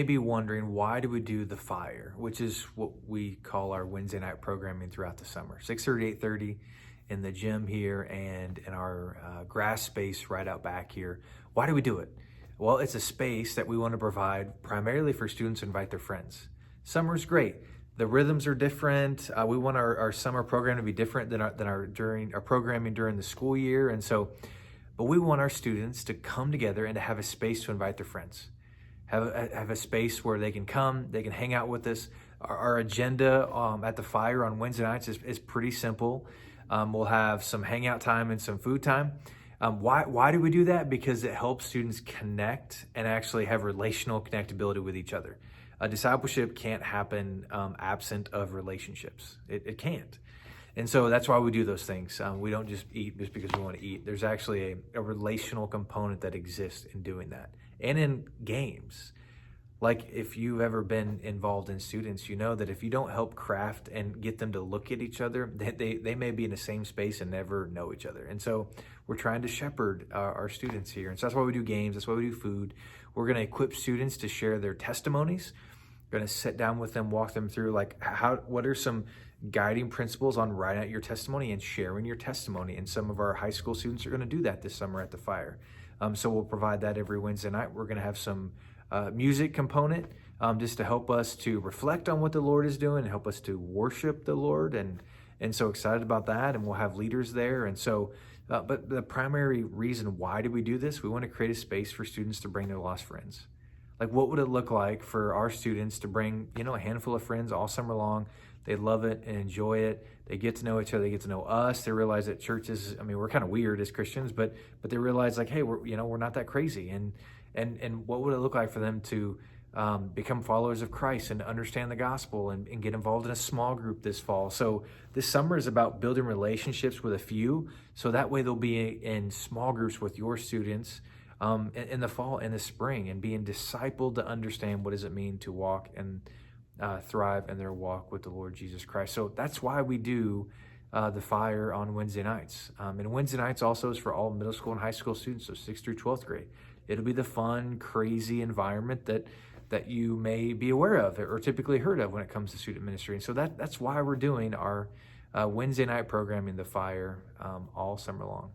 be wondering, why do we do the fire, which is what we call our Wednesday night programming throughout the summer, 6:30, 8:30 in the gym here and in our grass space right out back here. Why do we do it? Well, it's a space that we want to provide primarily for students to invite their friends. Summer's great. The rhythms are different. We want our summer program to be different than our programming during the school year. And so, but we want our students to come together and to have a space to invite their friends. Have a space where they can come, they can hang out with us. Our agenda at the fire on Wednesday nights is pretty simple. We'll have some hangout time and some food time. Why do we do that? Because it helps students connect and actually have relational connectability with each other. Discipleship can't happen absent of relationships. It can't. And so that's why we do those things. We don't just eat just because we want to eat. There's actually a relational component that exists in doing that. And in games. Like if you've ever been involved in students, you know that if you don't help craft and get them to look at each other, they may be in the same space and never know each other. And so we're trying to shepherd our students here. And so that's why we do games. That's why we do food. We're going to equip students to share their testimonies. We're going to sit down with them, walk them through what are some guiding principles on writing out your testimony and sharing your testimony. And some of our high school students are going to do that this summer at the fire. So we'll provide that every Wednesday night. We're going to have some music component just to help us to reflect on what the Lord is doing and help us to worship the Lord. And so excited about that. And we'll have leaders there. And so, but the primary reason why do we do this? We want to create a space for students to bring their lost friends. Like, what would it look like for our students to bring, a handful of friends all summer long? They love it and enjoy it. They get to know each other. They get to know us. They realize that churches, we're kind of weird as Christians, but they realize hey, we're not that crazy. And what would it look like for them to become followers of Christ and understand the gospel and get involved in a small group this fall? So this summer is about building relationships with a few, so that way they'll be in small groups with your students in the fall and the spring, and being discipled to understand what does it mean to walk and thrive in their walk with the Lord Jesus Christ. So that's why we do the fire on Wednesday nights. And Wednesday nights also is for all middle school and high school students, so 6th through 12th grade. It'll be the fun, crazy environment that you may be aware of or typically heard of when it comes to student ministry. And so that's why we're doing our Wednesday night programming, the fire, all summer long.